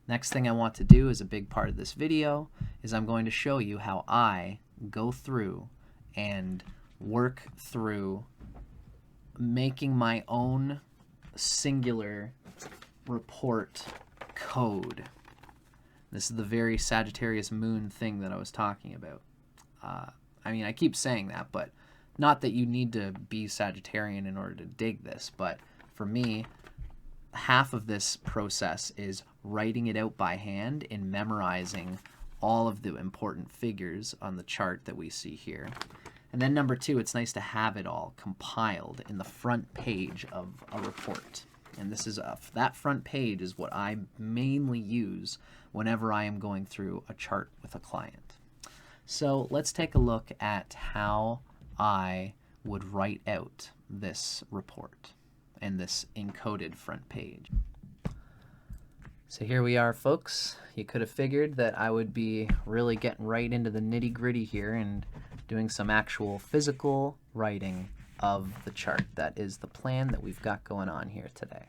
Next thing I want to do as a big part of this video is I'm going to show you how I go through and work through making my own singular report code. This is the very Sagittarius moon thing that I was talking about. I mean, I keep saying that, but not that you need to be Sagittarian in order to dig this, but for me, half of this process is writing it out by hand and memorizing all of the important figures on the chart that we see here. And then number two, it's nice to have it all compiled in the front page of a report. And this is that front page is what I mainly use whenever I am going through a chart with a client. So let's take a look at how I would write out this report and this encoded front page. So here we are, folks. You could have figured that I would be really getting right into the nitty-gritty here and doing some actual physical writing of the chart. That is the plan that we've got going on here today.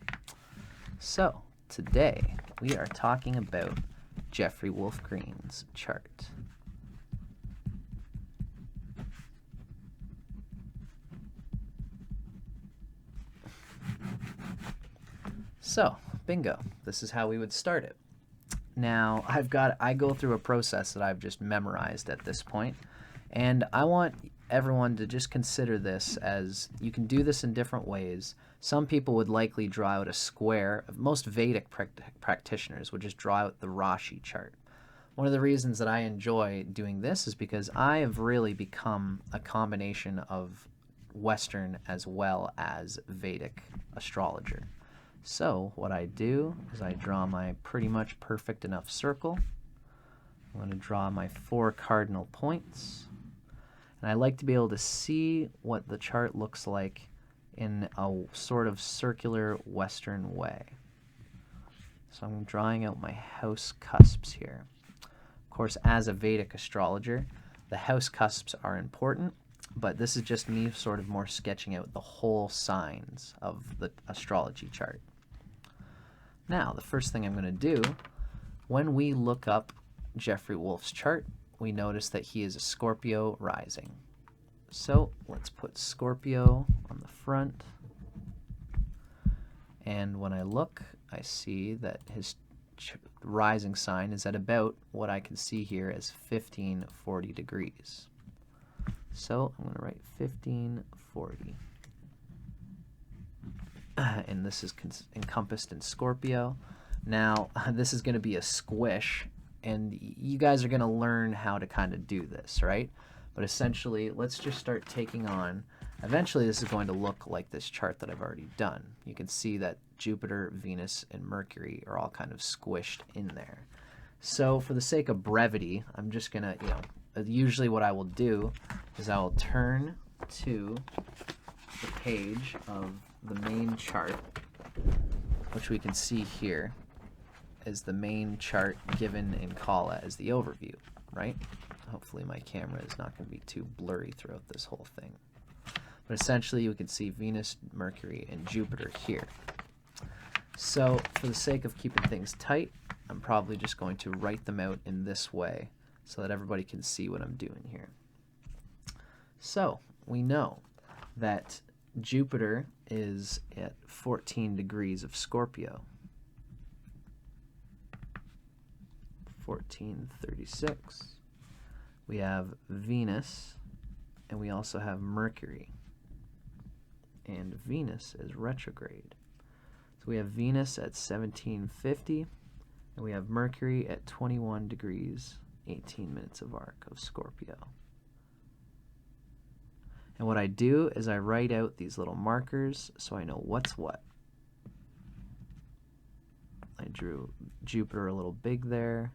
So today we are talking about Jeffrey Wolf Green's chart. So, bingo. This is how we would start it. Now, I go through a process that I've just memorized at this point, and I want everyone to just consider this as you can do this in different ways. Some people would likely draw out a square. Most Vedic practitioners would just draw out the Rashi chart. One of the reasons that I enjoy doing this is because I have really become a combination of Western as well as Vedic astrologer. So what I do is I draw my pretty much perfect enough circle. I'm going to draw my 4 cardinal points. And I like to be able to see what the chart looks like in a sort of circular Western way. So I'm drawing out my house cusps here. Of course, as a Vedic astrologer, the house cusps are important, but this is just me sort of more sketching out the whole signs of the astrology chart. Now, the first thing I'm going to do, when we look up Jeffrey Wolf's chart, we notice that he is a Scorpio rising. So let's put Scorpio on the front. And when I look, I see that his rising sign is at about what I can see here as 1540 degrees. So I'm going to write 1540. And this is encompassed in Scorpio. Now, this is going to be a squish, and you guys are going to learn how to kind of do this, right? But essentially, let's just start taking on, eventually this is going to look like this chart that I've already done. You can see that Jupiter, Venus, and Mercury are all kind of squished in there. So for the sake of brevity, I'm just going to, usually what I will do is I will turn to the page of the main chart, which we can see here is the main chart given in Kala as the overview, right? Hopefully my camera is not going to be too blurry throughout this whole thing. But essentially you can see Venus, Mercury, and Jupiter here. So for the sake of keeping things tight, I'm probably just going to write them out in this way so that everybody can see what I'm doing here. So we know that Jupiter is at 14 degrees of Scorpio. 1436. We have Venus, and we also have Mercury. And Venus is retrograde. So we have Venus at 1750, and we have Mercury at 21 degrees, 18 minutes of arc of Scorpio. And what I do is I write out these little markers so I know what's what. I drew Jupiter a little big there.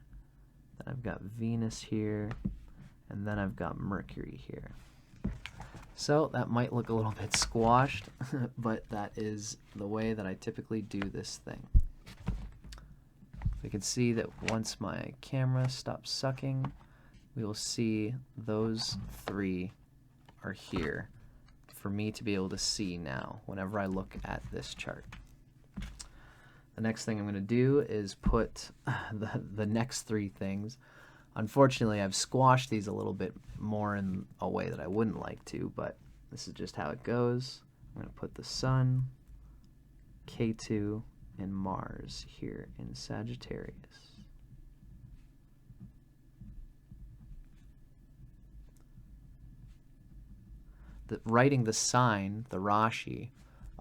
Then I've got Venus here. And then I've got Mercury here. So that might look a little bit squashed, but that is the way that I typically do this thing. We can see that once my camera stops sucking, we will see those 3 are here for me to be able to see now whenever I look at this chart. the next thing I'm going to do is put the next three things. Unfortunately, I've squashed these a little bit more in a way that I wouldn't like to, but this is just how it goes. I'm going to put the Sun, K2, and Mars here in Sagittarius. Writing the sign, the Rashi,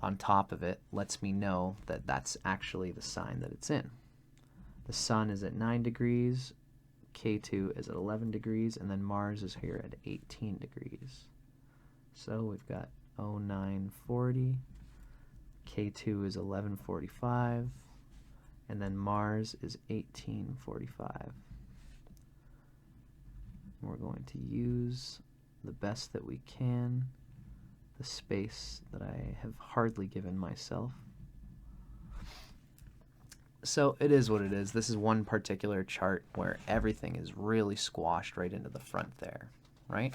on top of it lets me know that that's actually the sign that it's in. The Sun is at 9 degrees, K2 is at 11 degrees, and then Mars is here at 18 degrees. So we've got 0940, K2 is 1145, and then Mars is 1845. We're going to use the best that we can, the space that I have hardly given myself. So it is what it is. This is one particular chart where everything is really squashed right into the front there, right?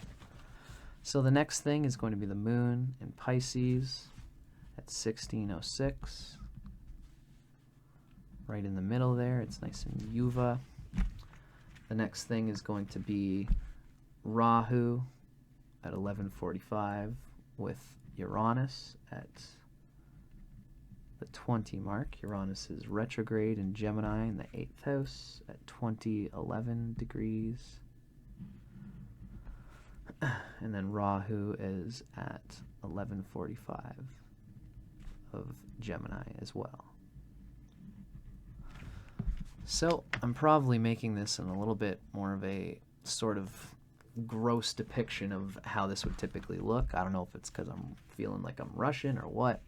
So the next thing is going to be the Moon in Pisces at 1606. Right in the middle there, it's nice and Yuva. The next thing is going to be Rahu at 1145 with Uranus at the 20 mark. Uranus is retrograde in Gemini in the 8th house at 2011 degrees. And then Rahu is at 1145 of Gemini as well. So I'm probably making this in a little bit more of a sort of gross depiction of how this would typically look. I don't know if it's because I'm feeling like I'm Russian or what.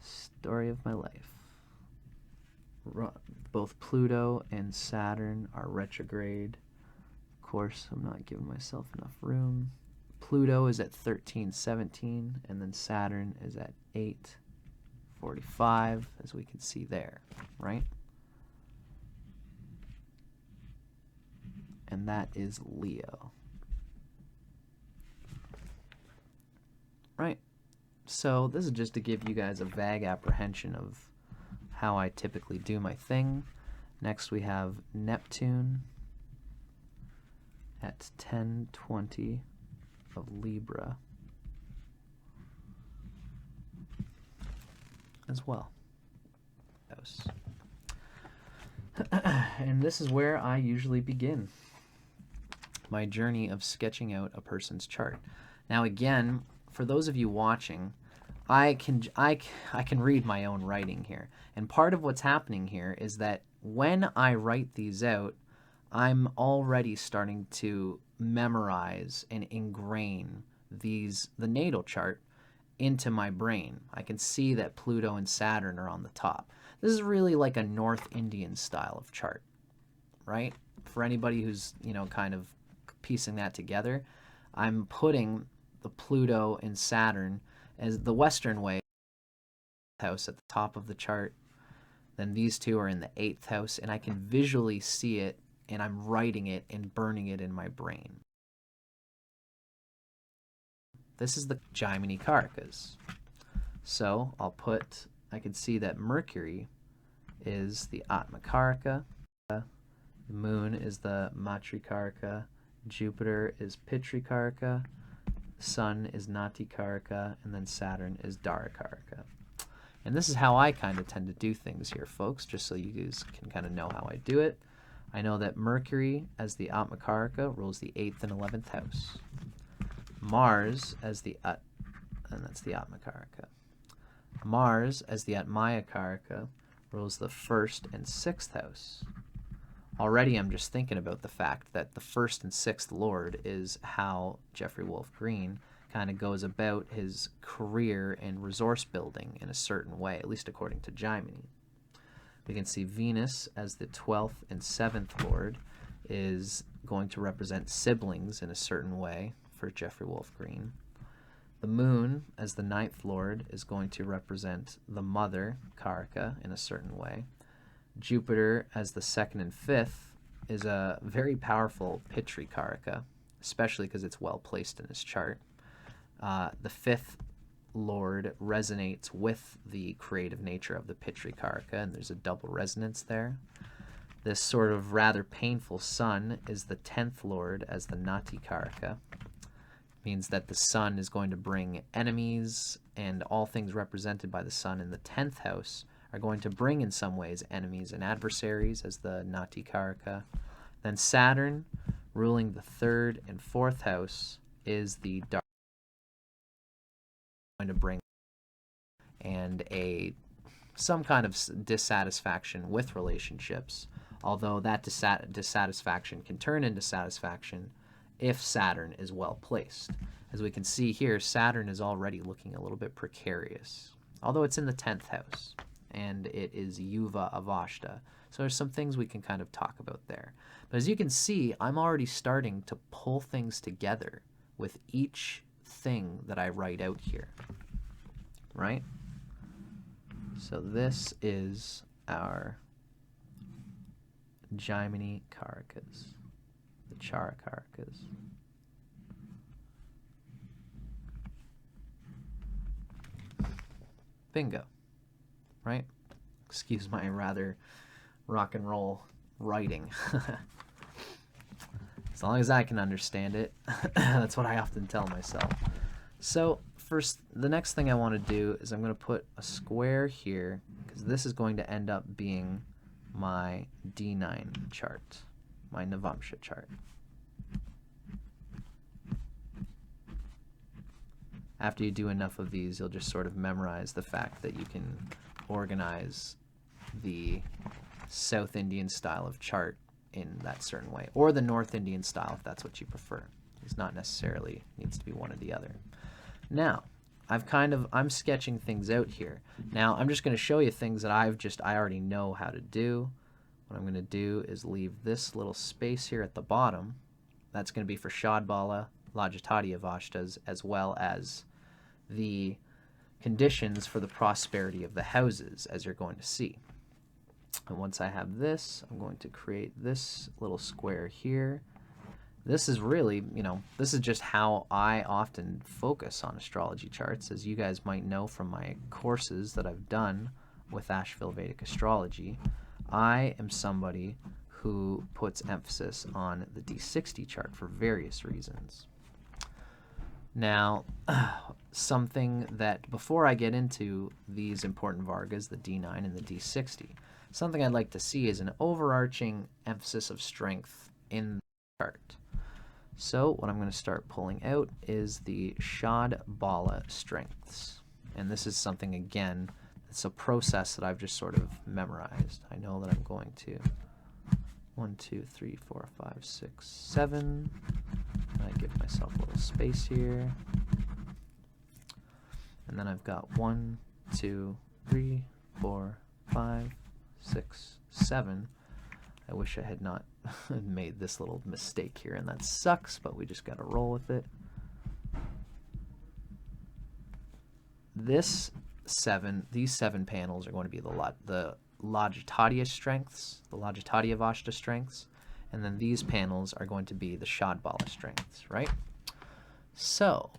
Story of my life. Both Pluto and Saturn are retrograde. Of course, I'm not giving myself enough room. Pluto is at 1317, and then Saturn is at 845, as we can see there, right? And that is Leo. Right. So this is just to give you guys a vague apprehension of how I typically do my thing. Next we have Neptune at 1020 of Libra as well. And this is where I usually begin my journey of sketching out a person's chart. Now again, for those of you watching, I can read my own writing here. And part of what's happening here is that when I write these out, I'm already starting to memorize and ingrain the natal chart into my brain. I can see that Pluto and Saturn are on the top. This is really like a North Indian style of chart, right? For anybody who's, kind of piecing that together, I'm putting the Pluto and Saturn as the Western way house at the top of the chart. Then these two are in the 8th house, and I can visually see it, and I'm writing it and burning it in my brain. This is the Jaimini karakas. So I can see that Mercury is the Atma karaka, the Moon is the Matri karaka, Jupiter is Pitri karaka, Sun is Nati karaka, and then Saturn is Dara karaka. And this is how I kind of tend to do things here, folks, just so you guys can kind of know how I do it. I know that Mercury as the Atma karaka rules the 8th and 11th house. Mars as the and that's the Atma karaka. Mars as the Atmaya karaka rules the 1st and 6th house. Already I'm just thinking about the fact that the 1st and 6th lord is how Jeffrey Wolf Green kind of goes about his career and resource building in a certain way, at least according to Jaimini. We can see Venus as the 12th and 7th lord is going to represent siblings in a certain way for Jeffrey Wolf Green. The Moon as the 9th lord is going to represent the mother karaka in a certain way. Jupiter as the 2nd and 5th is a very powerful Pitri karaka, especially because it's well placed in his chart. The 5th lord resonates with the creative nature of the Pitri karaka, and there's a double resonance there. This sort of rather painful sun is the 10th lord as the nati karaka. Means that the sun is going to bring enemies, and all things represented by the sun in the 10th house are going to bring in some ways enemies and adversaries as the nati karaka. Then Saturn, ruling the 3rd and 4th house, is the dark, going to bring and some kind of dissatisfaction with relationships, although that dissatisfaction can turn into satisfaction if Saturn is well placed. As we can see here, Saturn is already looking a little bit precarious, although it's in the 10th house, and it is Yuva Avashta. So there's some things we can kind of talk about there. But as you can see, I'm already starting to pull things together with each thing that I write out here, right? So this is our Jaimini karakas, the chara karakas. Bingo, right? Excuse my rather rock and roll writing. As long as I can understand it, that's what I often tell myself. So first, the next thing I want to do is I'm going to put a square here, because this is going to end up being my D9 chart, my Navamsha chart. After you do enough of these, you'll just sort of memorize the fact that you can organize the South Indian style of chart in that certain way, or the North Indian style if that's what you prefer. It's not necessarily needs to be one or the other. Now, I'm sketching things out here. Now, I'm just going to show you things that I already know how to do. What I'm going to do is leave this little space here at the bottom. That's going to be for Shad, bala, Lagitadi avashtas, as well as the conditions for the prosperity of the houses, as you're going to see. And once I have this, I'm going to create this little square here. This is really, this is just how I often focus on astrology charts. As you guys might know from my courses that I've done with Asheville Vedic Astrology, I am somebody who puts emphasis on the D60 chart for various reasons. Now, something that, before I get into these important Vargas, the D9 and the D60, something I'd like to see is an overarching emphasis of strength in the chart. So what I'm going to start pulling out is the Shad bala strengths. And this is something, again, it's a process that I've just sort of memorized. I know that I'm going to 1, 2, 3, 4, 5, 6, 7. I give myself a little space here. And then I've got 1, 2, 3, 4, 5, 6, 7. I wish I had not made this little mistake here, and that sucks, but we just got to roll with it. These 7 panels are going to be the Lagitadi strengths, the Lagitadi avashta strengths, and then these panels are going to be the Shad bala strengths, right? So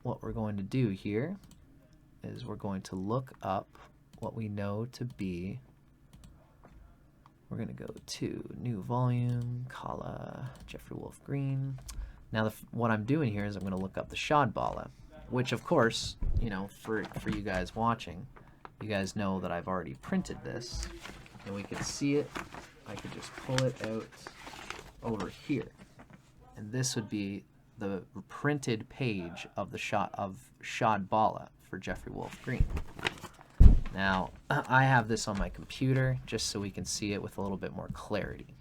what we're going to do here is we're going to look up what we know to be, we're going to go to new volume, Kala, Jeffrey Wolf Green. Now what I'm doing here is I'm going to look up the Shad bala, which of course, for you guys watching, you guys know that I've already printed this, and we can see it. I could just pull it out over here, and this would be the printed page of the Shad bala for Jeffrey Wolf Green. Now, I have this on my computer just so we can see it with a little bit more clarity.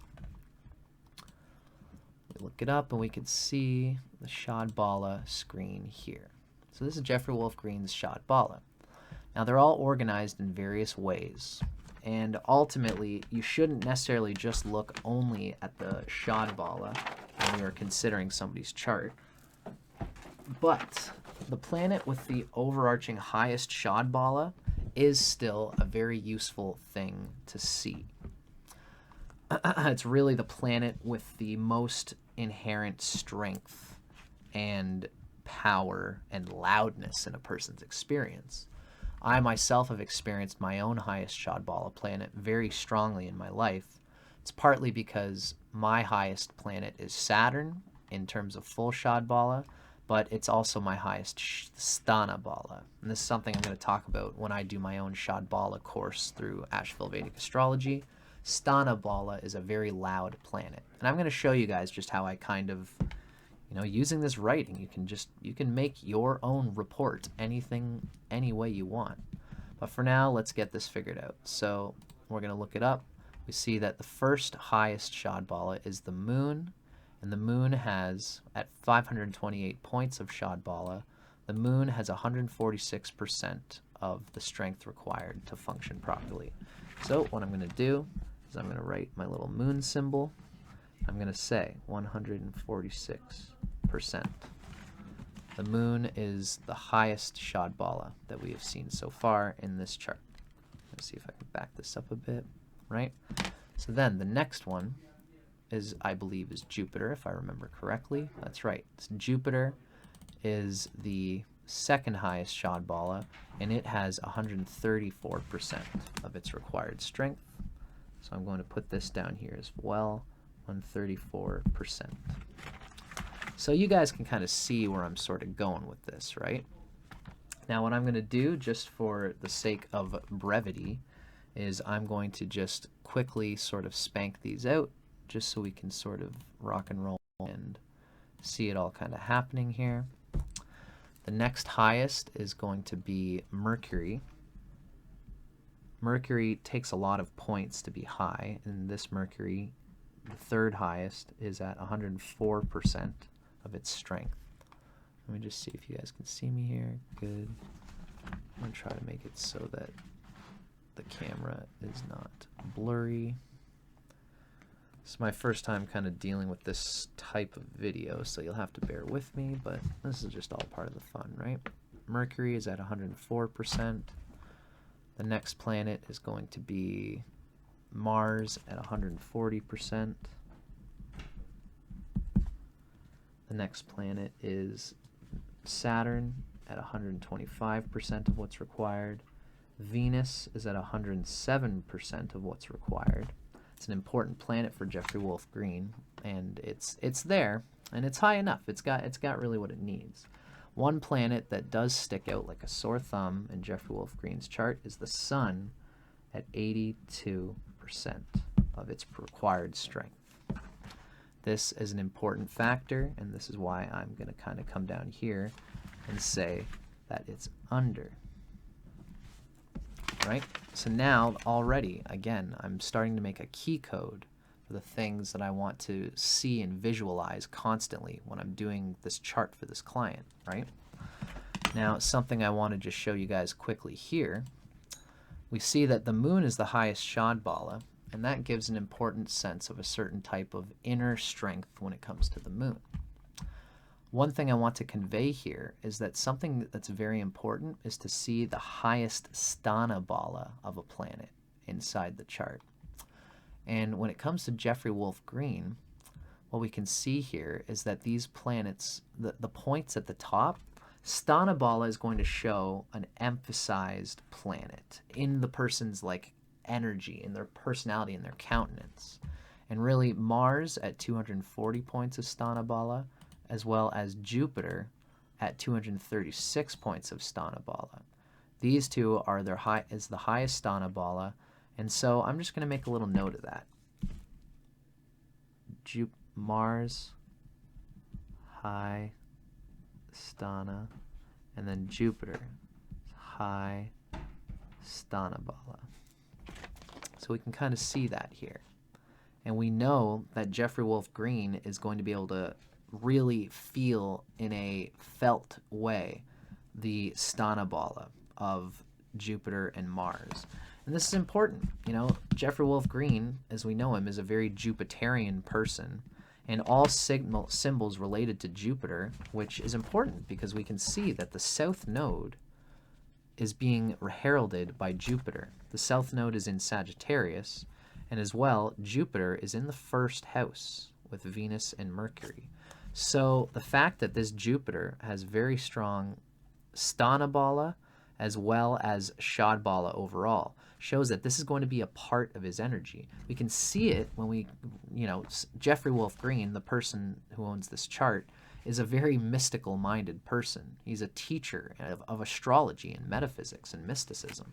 We look it up and we can see the Shad bala screen here. So this is Jeffrey Wolf Green's Shad bala. Now, they're all organized in various ways, and ultimately, you shouldn't necessarily just look only at the Shad bala when you're considering somebody's chart. But the planet with the overarching highest Shad bala is still a very useful thing to see. It's really the planet with the most inherent strength and power and loudness in a person's experience. I myself have experienced my own highest Shad bala planet very strongly in my life. It's partly because my highest planet is Saturn in terms of full Shad bala, but it's also my highest sthana bala. And this is something I'm going to talk about when I do my own Shad bala course through Asheville Vedic Astrology. Sthana bala is a very loud planet. And I'm going to show you guys just how I kind of, using this writing, you can make your own report anything, any way you want. But for now, let's get this figured out. So we're going to look it up. We see that the first highest Shad bala is the moon, and the moon has, at 528 points of Shad bala, the moon has 146% of the strength required to function properly. So what I'm going to do is I'm going to write my little moon symbol. I'm going to say 146%. The moon is the highest Shad bala that we have seen so far in this chart. Let's see if I can back this up a bit, right? So then the next one is, I believe, is Jupiter, if I remember correctly. That's right. So Jupiter is the second highest Shad bala, and it has 134% of its required strength. So I'm going to put this down here as well, 134%. So you guys can kind of see where I'm sort of going with this, right? Now what I'm going to do, just for the sake of brevity, is I'm going to just quickly sort of spank these out, just so we can sort of rock and roll and see it all kind of happening here. The next highest is going to be Mercury. Mercury takes a lot of points to be high, and this Mercury, the third highest, is at 104% of its strength. Let me just see if you guys can see me here. Good. I'm going to try to make it so that the camera is not blurry. It's my first time kind of dealing with this type of video, so you'll have to bear with me, but this is just all part of the fun, right? Mercury is at 104%. The next planet is going to be Mars at 140%. The next planet is Saturn at 125% of what's required. Venus is at 107% of what's required. It's an important planet for Jeffrey Wolf Green, and it's there, and it's high enough. It's got really what it needs. One planet that does stick out like a sore thumb in Jeffrey Wolf Green's chart is the Sun at 82% of its required strength. This is an important factor, and this is why I'm going to kind of come down here and say that it's under. Right? So now already, again, I'm starting to make a key code for the things that I want to see and visualize constantly when I'm doing this chart for this client, right? Now, something I want to just show you guys quickly here. We see that the moon is the highest Shad bala, and that gives an important sense of a certain type of inner strength when it comes to the moon. One thing I want to convey here is that something that's very important is to see the highest sthana bala of a planet inside the chart. And when it comes to Jeffrey Wolf Green, what we can see here is that these planets, the points at the top, sthana bala is going to show an emphasized planet in the person's like energy, in their personality, in their countenance. And really Mars at 240 points of sthana bala, as well as Jupiter at 236 points of sthana bala. These two are the highest sthana bala, and so I'm just going to make a little note of that. Mars, high sthana, and then Jupiter, high sthana bala. So we can kind of see that here. And we know that Jeffrey Wolf Green is going to be able to really feel in a felt way the sthana bala of Jupiter and Mars. And this is important. You know, Jeffrey Wolf Green, as we know him, is a very Jupiterian person, and all symbols related to Jupiter, which is important because we can see that the south node is being heralded by Jupiter. The south node is in Sagittarius, and as well, Jupiter is in the first house with Venus and Mercury. So the fact that this Jupiter has very strong sthana bala as well as Shad bala overall shows that this is going to be a part of his energy. We can see it when we, Jeffrey Wolf Green, the person who owns this chart, is a very mystical minded person. He's a teacher of astrology and metaphysics and mysticism.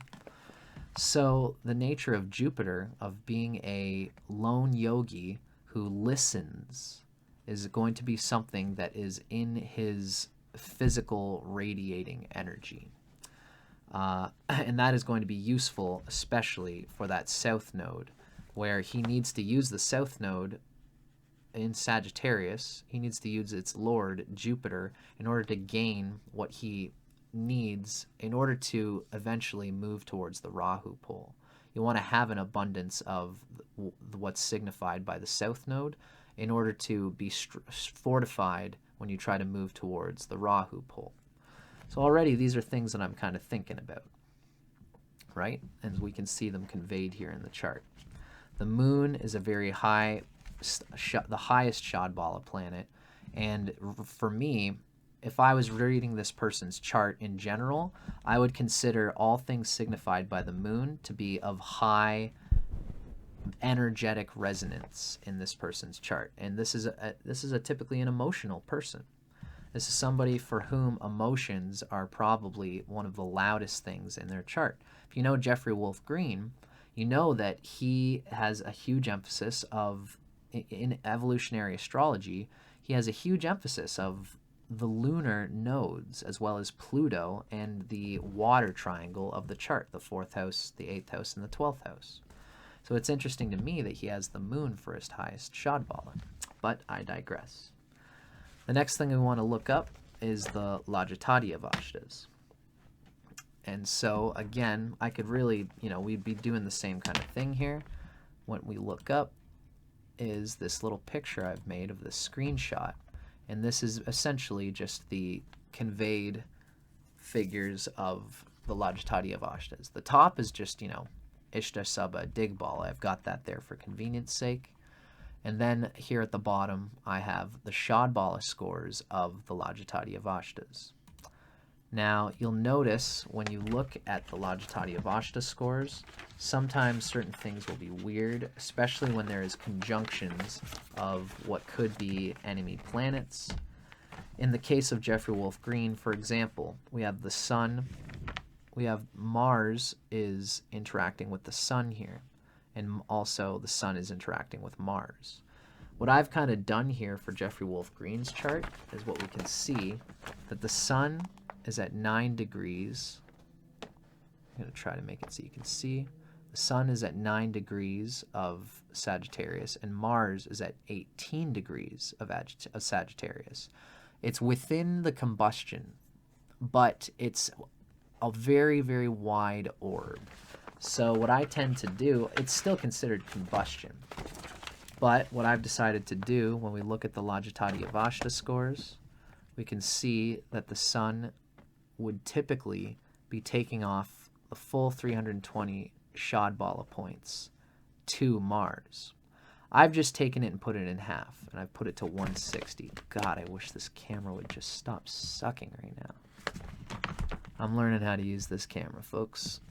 So the nature of Jupiter, of being a lone yogi who listens, is going to be something that is in his physical radiating energy. And that is going to be useful, especially for that south node, where he needs to use the south node in Sagittarius. He needs to use its lord, Jupiter, in order to gain what he needs in order to eventually move towards the Rahu pole. You want to have an abundance of what's signified by the south node in order to be fortified when you try to move towards the Rahu pole. So already these are things that I'm kind of thinking about, right? And we can see them conveyed here in the chart. The moon is a very high, the highest Shad bala planet. And for me, if I was reading this person's chart in general, I would consider all things signified by the moon to be of high energetic resonance in this person's chart. And this is typically an emotional person. This is somebody for whom emotions are probably one of the loudest things in their chart. If you know Jeffrey Wolf Green, you know that he has a huge emphasis of, in evolutionary astrology, he has a huge emphasis of the lunar nodes as well as Pluto and the water triangle of the chart, the 4th house, the 8th house, and the 12th house. So it's interesting to me that he has the moon for his highest Shad bala, but I digress. The next thing we want to look up is the Lagitadi avasthas. And so again, I could really, we'd be doing the same kind of thing here. What we look up is this little picture I've made of this screenshot. And this is essentially just the conveyed figures of the Lagitadi avasthas. The top is just, Ishta Sabha Digbala. I've got that there for convenience sake. And then here at the bottom, I have the Shad bala scores of the Lagitadi avasthas. Now, you'll notice when you look at the Lagitadi avasthas scores, sometimes certain things will be weird, especially when there is conjunctions of what could be enemy planets. In the case of Jeffrey Wolf Green, for example, we have the Sun, we have Mars is interacting with the Sun here, and also the Sun is interacting with Mars. What I've kind of done here for Jeffrey Wolf Green's chart is what we can see, that the Sun is at 9 degrees. I'm going to try to make it so you can see. The Sun is at 9 degrees of Sagittarius, and Mars is at 18 degrees of Sagittarius. It's within the combustion, but it's a very, very wide orb. So what I tend to do, it's still considered combustion. But what I've decided to do when we look at the Lagitadi avasthas scores, we can see that the Sun would typically be taking off the full 320 Shad bala points to Mars. I've just taken it and put it in half, and I've put it to 160. God, I wish this camera would just stop sucking right now. I'm learning how to use this camera, folks.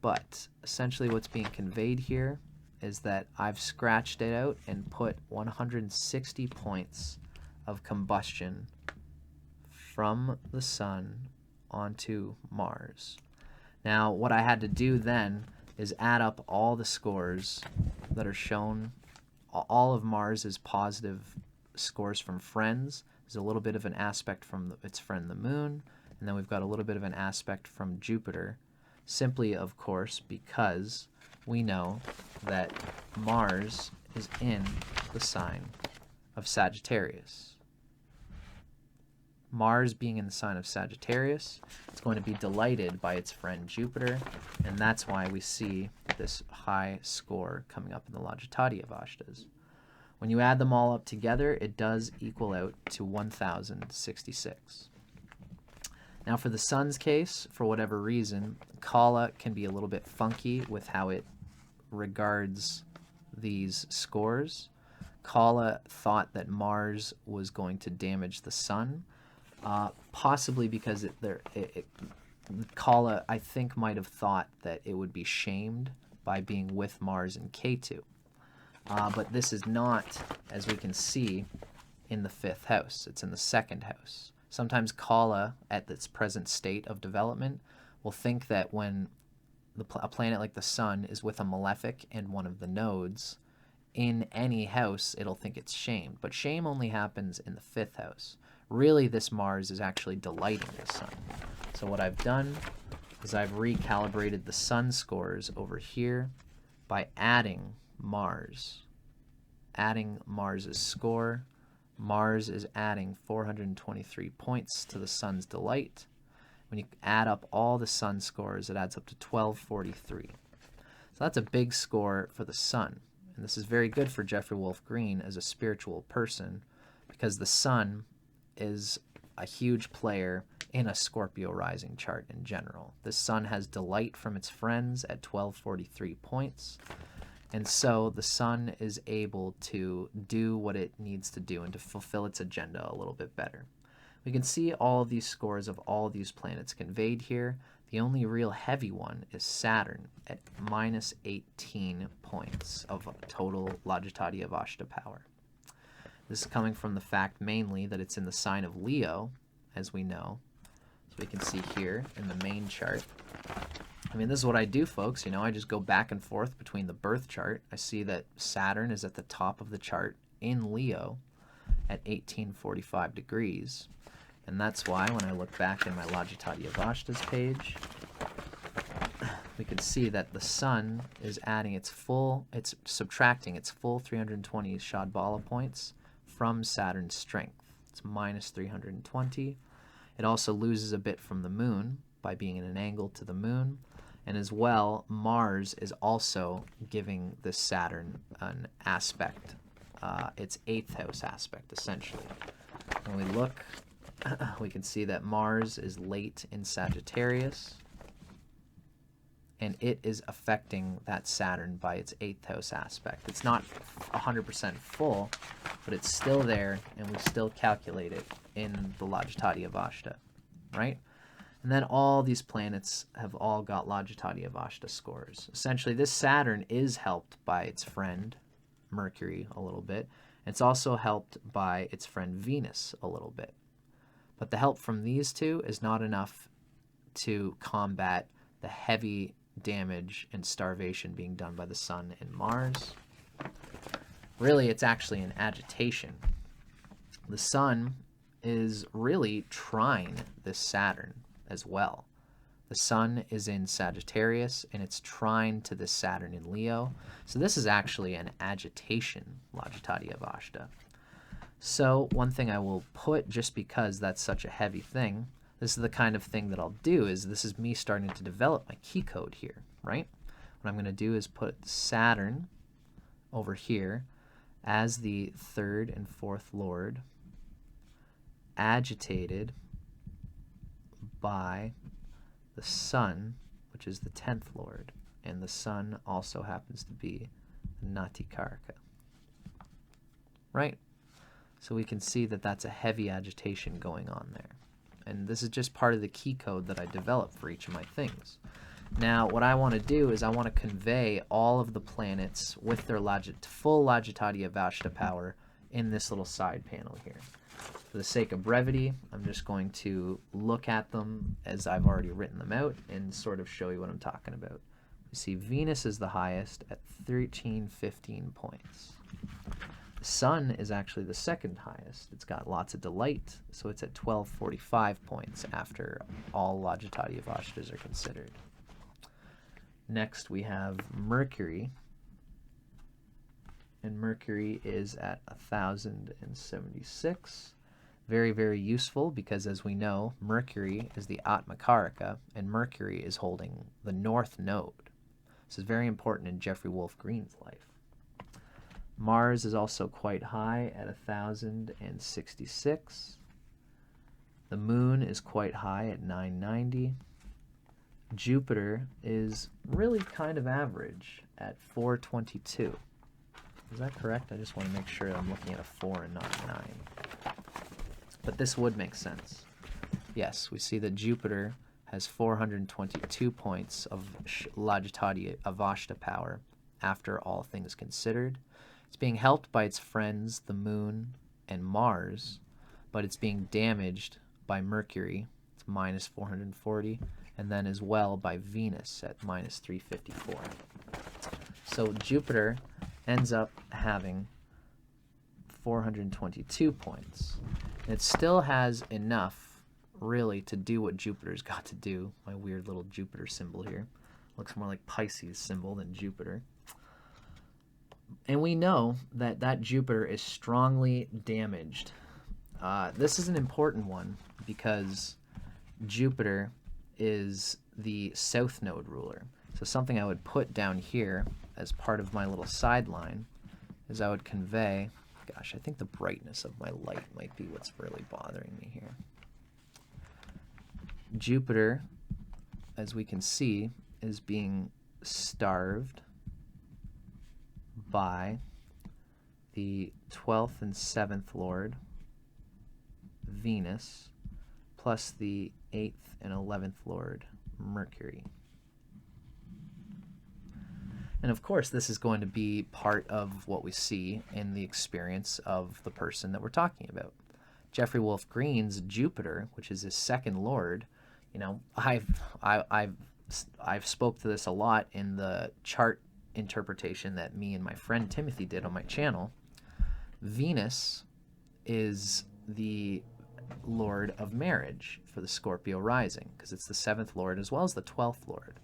But essentially what's being conveyed here is that I've scratched it out and put 160 points of combustion from the Sun onto Mars. Now, what I had to do then is add up all the scores that are shown. All of Mars is positive scores from friends. There's a little bit of an aspect from its friend the Moon, and then we've got a little bit of an aspect from Jupiter, simply, of course, because we know that Mars is in the sign of Sagittarius. Mars being in the sign of Sagittarius, it's going to be delighted by its friend Jupiter, and that's why we see this high score coming up in the Lagitadi avasthas. When you add them all up together, it does equal out to 1,066. Now for the Sun's case, for whatever reason, Kala can be a little bit funky with how it regards these scores. Kala thought that Mars was going to damage the sun, possibly because Kala, I think, might have thought that it would be shamed by being with Mars and Ketu. But this is not, as we can see, in the 5th house. It's in the 2nd house. Sometimes Kala, at its present state of development, will think that when a planet like the sun is with a malefic and one of the nodes, in any house, it'll think it's shamed. But shame only happens in the 5th house. Really, this Mars is actually delighting the sun. So what I've done is I've recalibrated the sun scores over here by adding Mars. Adding Mars's score. Mars is adding 423 points to the sun's delight. When you add up all the sun scores, it adds up to 1243. So that's a big score for the sun. And this is very good for Jeffrey Wolf Green as a spiritual person, because the sun is a huge player in a Scorpio rising chart in general. The sun has delight from its friends at 1243 points. And so the sun is able to do what it needs to do and to fulfill its agenda a little bit better. We can see all of these scores of all these planets conveyed here. The only real heavy one is Saturn at minus 18 points of total Lagitadi avastha power. This is coming from the fact mainly that it's in the sign of Leo, as we know. So we can see here in the main chart. I mean, this is what I do, folks. You know, I just go back and forth between the birth chart. I see that Saturn is at the top of the chart in Leo at 1845 degrees. And that's why when I look back in my Lagitadi avasthas page, we can see that the sun is adding it's subtracting its full 320 Shad bala points from Saturn's strength. It's minus 320. It also loses a bit from the moon by being in an angle to the moon. And as well, Mars is also giving this Saturn an aspect, its 8th house aspect, essentially. When we look, we can see that Mars is late in Sagittarius, and it is affecting that Saturn by its 8th house aspect. It's not 100% full, but it's still there, and we still calculate it in the Lagitadi avastha, right? And then all these planets have all got Lagitadi avastha scores. Essentially, this Saturn is helped by its friend Mercury a little bit. It's also helped by its friend Venus a little bit. But the help from these two is not enough to combat the heavy damage and starvation being done by the Sun and Mars. Really, it's actually an agitation. The Sun is really trine this Saturn as well. The Sun is in Sagittarius, and it's trine to this Saturn in Leo. So this is actually an agitation, Lagitadi avastha. So one thing I will put, just because that's such a heavy thing, this is the kind of thing that I'll do, is this is me starting to develop my key code here, right? What I'm going to do is put Saturn over here as the 3rd and 4th lord, agitated by the Sun, which is the 10th lord, and the Sun also happens to be Nati Karaka. Right? So we can see that that's a heavy agitation going on there. And this is just part of the key code that I developed for each of my things. Now, what I want to do is I want to convey all of the planets with their full Lagitadi avastha power in this little side panel here. For the sake of brevity, I'm just going to look at them as I've already written them out and sort of show you what I'm talking about. You see Venus is the highest at 1315 points. The Sun is actually the 2nd highest. It's got lots of delight, so it's at 1245 points after all Lagitadi avasthas are considered. Next we have Mercury, and Mercury is at 1076. Very, very useful because, as we know, Mercury is the Atma Karaka, and Mercury is holding the North Node. This is very important in Jeffrey Wolf Green's life. Mars is also quite high at 1066. The Moon is quite high at 990. Jupiter is really kind of average at 422. Is that correct? I just want to make sure I'm looking at a 4 and not a 9. But this would make sense. Yes, we see that Jupiter has 422 points of Lagitadi avastha power after all things considered. It's being helped by its friends, the Moon and Mars, but it's being damaged by Mercury. It's minus 440, and then as well by Venus at minus 354. So Jupiter ends up having 422 points. And it still has enough really to do what Jupiter's got to do. My weird little Jupiter symbol here looks more like Pisces symbol than Jupiter. And we know that that Jupiter is strongly damaged. This is an important one because Jupiter is the south node ruler. So something I would put down here as part of my little sideline is I would convey, gosh, I think the brightness of my light might be what's really bothering me here. Jupiter, as we can see, is being starved by the 12th and 7th Lord, Venus, plus the 8th and 11th Lord, Mercury. And of course, this is going to be part of what we see in the experience of the person that we're talking about. Jeffrey Wolf Green's Jupiter, which is his second lord, you know, I've spoke to this a lot in the chart interpretation that me and my friend Timothy did on my channel. Venus is the lord of marriage for the Scorpio rising because it's the 7th lord as well as the 12th lord.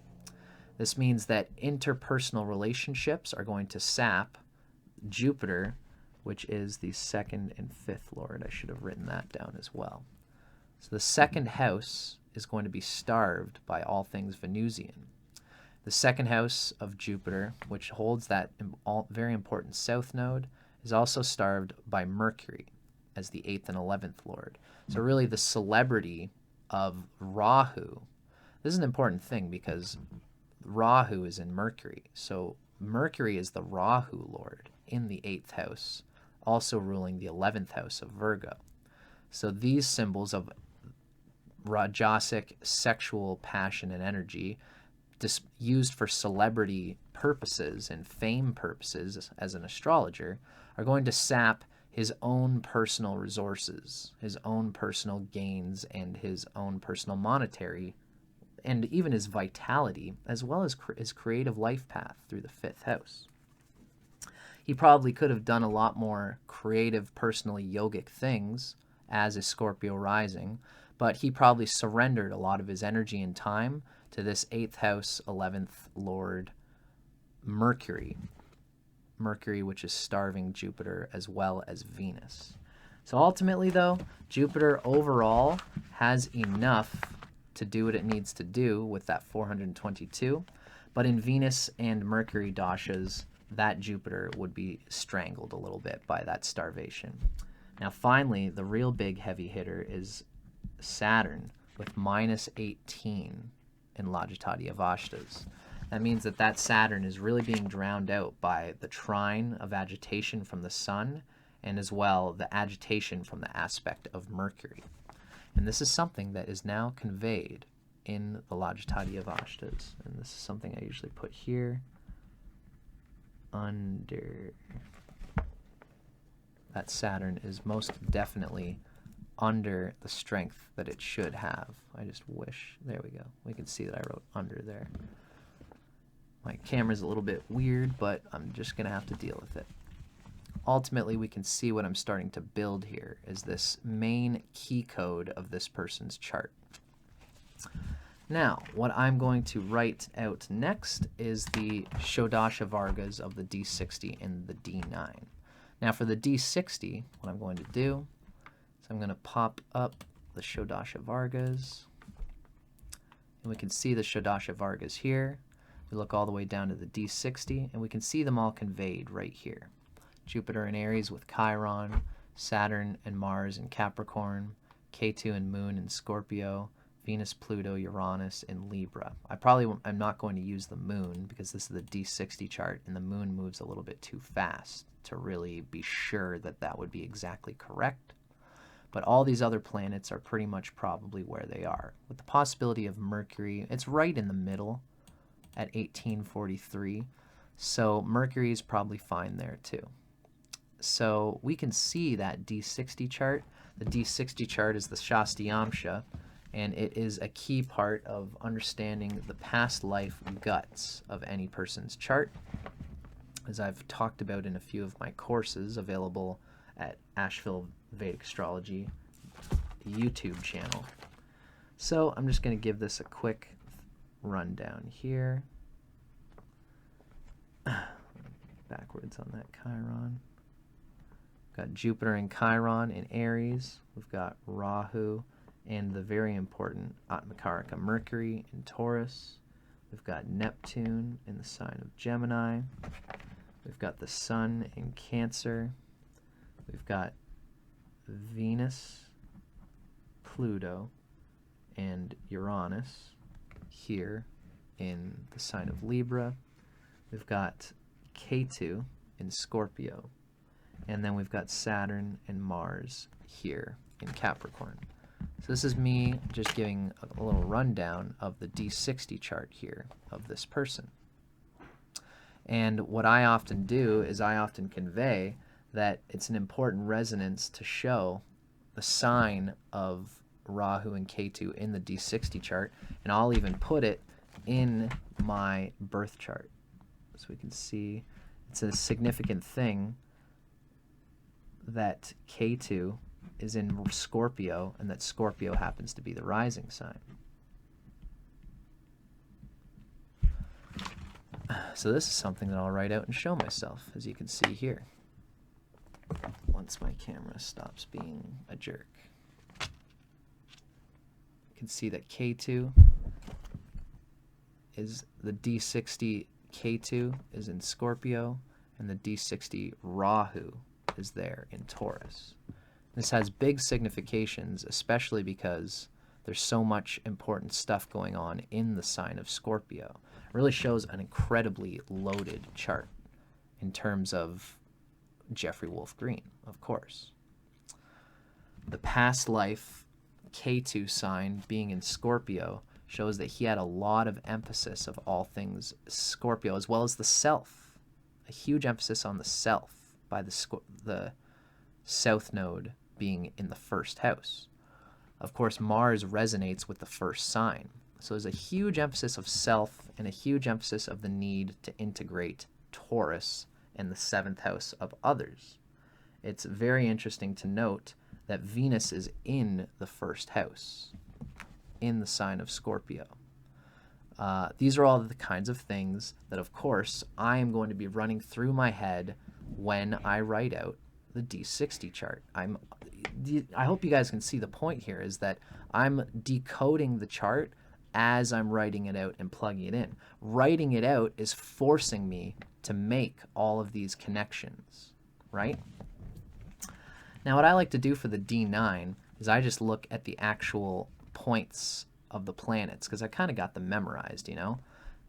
This means that interpersonal relationships are going to sap Jupiter, which is the 2nd and 5th lord. I should have written that down as well. So the 2nd house is going to be starved by all things Venusian. The 2nd house of Jupiter, which holds that very important south node, is also starved by Mercury as the 8th and 11th lord. So really the celebrity of Rahu, this is an important thing because Rahu is in Mercury. So Mercury is the Rahu lord in the 8th house, also ruling the 11th house of Virgo. So these symbols of Rajasic sexual passion and energy used for celebrity purposes and fame purposes as an astrologer are going to sap his own personal resources, his own personal gains, and his own personal monetary, and even his vitality, as well as his creative life path through the 5th house. He probably could have done a lot more creative, personally yogic things as a Scorpio rising, but he probably surrendered a lot of his energy and time to this 8th house, 11th lord, Mercury. Mercury, which is starving Jupiter as well as Venus. So ultimately, though, Jupiter overall has enough to do what it needs to do with that 422, but in Venus and Mercury dashas, that Jupiter would be strangled a little bit by that starvation. Now finally, the real big heavy hitter is Saturn with minus 18 in Lagitadi avasthas. That means that that Saturn is really being drowned out by the trine of agitation from the Sun and as well the agitation from the aspect of Mercury. And this is something that is now conveyed in the Lagitadi avasthas. And this is something I usually put here under. That Saturn is most definitely under the strength that it should have. I just wish, there we go. We can see that I wrote under there. My camera's a little bit weird, but I'm just gonna have to deal with it. Ultimately, we can see what I'm starting to build here is this main key code of this person's chart. Now, what I'm going to write out next is the Shodasha Vargas of the D60 and the D9. Now for the D60, what I'm going to do is I'm going to pop up the Shodasha Vargas, and we can see the Shodasha Vargas here. We look all the way down to the D60, and we can see them all conveyed right here. Jupiter in Aries with Chiron, Saturn and Mars in Capricorn, Ketu and Moon in Scorpio, Venus, Pluto, Uranus, and Libra. I'm not going to use the moon because this is the D60 chart, and the moon moves a little bit too fast to really be sure that that would be exactly correct. But all these other planets are pretty much probably where they are. With the possibility of Mercury, it's right in the middle at 1843. So Mercury is probably fine there too. So we can see that D60 chart. The D60 chart is the Shastamsha, and it is a key part of understanding the past life guts of any person's chart, as I've talked about in a few of my courses available at Asheville Vedic Astrology YouTube channel. So I'm just going to give this a quick rundown here. Backwards on that Chiron. Got Jupiter and Chiron in Aries. We've got Rahu and the very important Atmakaraka Mercury in Taurus. We've got Neptune in the sign of Gemini. We've got the Sun in Cancer. We've got Venus, Pluto, and Uranus here in the sign of Libra. We've got Ketu in Scorpio. And then we've got Saturn and Mars here in Capricorn. So this is me just giving a little rundown of the D60 chart here of this person. And what I often do is I often convey that it's an important resonance to show the sign of Rahu and Ketu in the D60 chart, and I'll even put it in my birth chart. So we can see it's a significant thing that Ketu is in Scorpio, and that Scorpio happens to be the rising sign. So this is something that I'll write out and show myself, as you can see here, once my camera stops being a jerk. You can see that Ketu is the D60 Ketu is in Scorpio, and the D60 Rahu is there in Taurus. This has big significations, especially because there's so much important stuff going on in the sign of Scorpio. It really shows an incredibly loaded chart in terms of Jeffrey Wolf Green, of course. The past life Ketu sign being in Scorpio shows that he had a lot of emphasis of all things Scorpio, as well as the self. A huge emphasis on the self by the south node being in the first house. Of course, Mars resonates with the first sign. So there's a huge emphasis of self and a huge emphasis of the need to integrate Taurus and the seventh house of others. It's very interesting to note that Venus is in the first house, in the sign of Scorpio. These are all the kinds of things that, of course, I am going to be running through my head when I write out the D60 chart. I hope you guys can see the point here is that I'm decoding the chart as I'm writing it out and plugging it in. Writing it out is forcing me to make all of these connections, right? Now, what I like to do for the D9 is I just look at the actual points of the planets, because I kind of got them memorized, you know.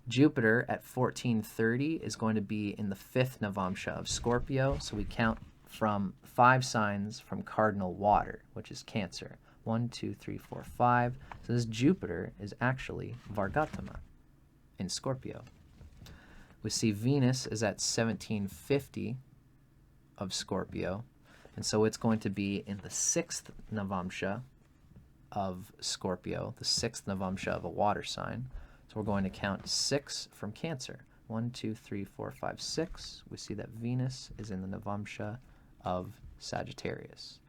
Jupiter at 1430 is going to be in the 5th Navamsha of Scorpio, so we count from 5 signs from cardinal water, which is Cancer. 1, 2, 3, 4, 5. So this Jupiter is actually Vargatama in Scorpio. We see Venus is at 1750 of Scorpio, and so it's going to be in the 6th Navamsha of Scorpio, the 6th Navamsha of a water sign. So we're going to count 6 from Cancer. 1, 2, 3, 4, 5, 6. We see that Venus is in the Navamsha of Sagittarius.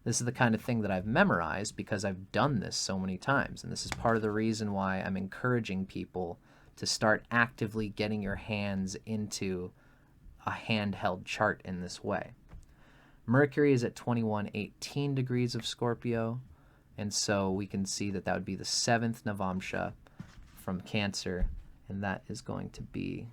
This is the kind of thing that I've memorized because I've done this so many times. And this is part of the reason why I'm encouraging people to start actively getting your hands into a handheld chart in this way. Mercury is at 2118 degrees of Scorpio. And so we can see that that would be the 7th Navamsha from Cancer. And that is going to be,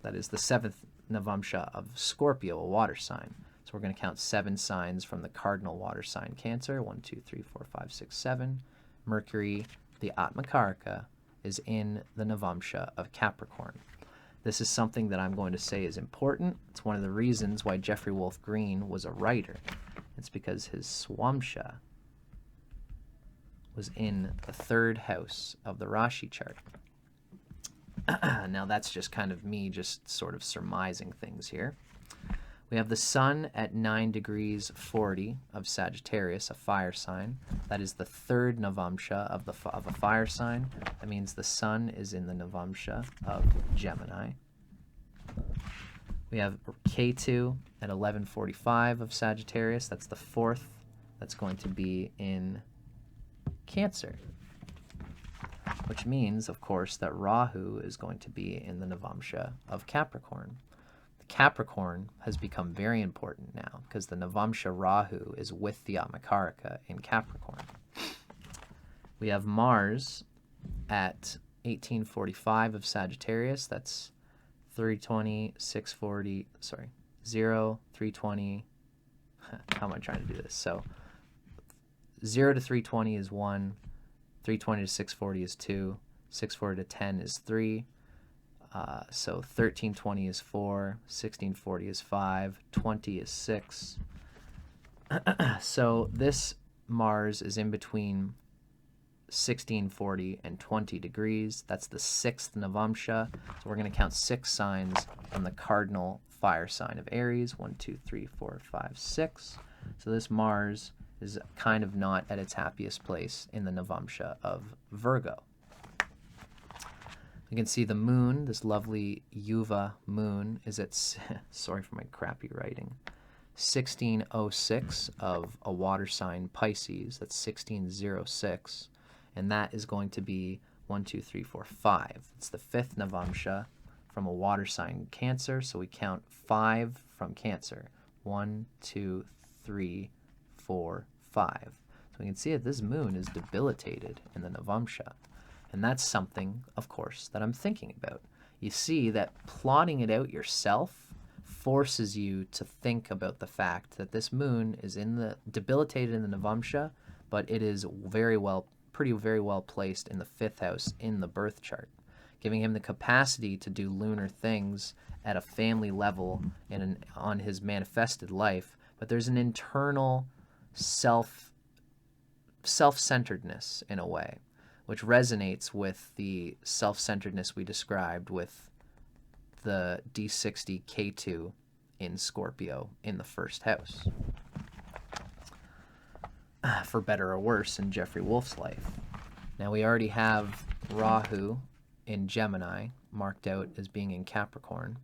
that is the 7th Navamsha of Scorpio, a water sign. So we're going to count 7 signs from the cardinal water sign Cancer. 1, 2, 3, 4, 5, 6, 7. Mercury, the Atmakaraka, is in the Navamsha of Capricorn. This is something that I'm going to say is important. It's one of the reasons why Jeffrey Wolf Green was a writer. It's because his Swamsha was in the 3rd house of the Rashi chart. Now that's just kind of me just sort of surmising things here. We have the Sun at 9 degrees 40 of Sagittarius, a fire sign. That is the 3rd Navamsha of a fire sign. That means the Sun is in the Navamsha of Gemini. We have K2 at 11:45 of Sagittarius. That's the 4th. That's going to be in Cancer, which means, of course, that Rahu is going to be in the Navamsha of Capricorn. Capricorn has become very important now because the Navamsha Rahu is with the Atmakaraka in Capricorn. We have Mars at 18:45 of Sagittarius. That's 320, 640, 0, 320. How am I trying to do this? So 0 to 320 is 1, 320 to 640 is 2, 640 to 10 is 3. So 1320 is 4, 1640 is 5, 20 is 6. So this Mars is in between 1640 and 20 degrees. That's the 6th Navamsha. So we're going to count 6 signs from the cardinal fire sign of Aries. 1, 2, 3, 4, 5, 6. So this Mars is kind of not at its happiest place in the Navamsha of Virgo. You can see the moon, this lovely Yuva moon, is at, sorry for my crappy writing, 1606 of a water sign Pisces. That's 1606. And that is going to be 1, 2, 3, 4, 5. It's the 5th Navamsha from a water sign Cancer. So we count 5 from Cancer. 1, 2, 3, 4, 5. So we can see that this moon is debilitated in the Navamsha. And that's something, of course, that I'm thinking about. You see that plotting it out yourself forces you to think about the fact that this moon is debilitated in the Navamsha, but it is very well placed in the 5th house in the birth chart, giving him the capacity to do lunar things at a family level on his manifested life. But there's an internal self-centeredness in a way, which resonates with the self-centeredness we described with the D60 K2 in Scorpio in the 1st house. For better or worse in Jeffrey Wolf's life. Now we already have Rahu in Gemini marked out as being in Capricorn.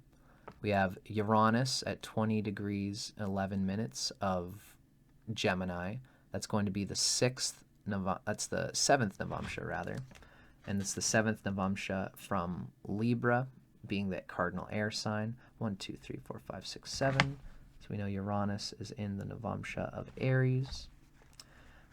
We have Uranus at 20 degrees 11 minutes of Gemini. That's going to be the 7th Navamsha rather. And it's the 7th Navamsha from Libra, being that cardinal air sign. 1, 2, 3, 4, 5, 6, 7. So we know Uranus is in the Navamsha of Aries.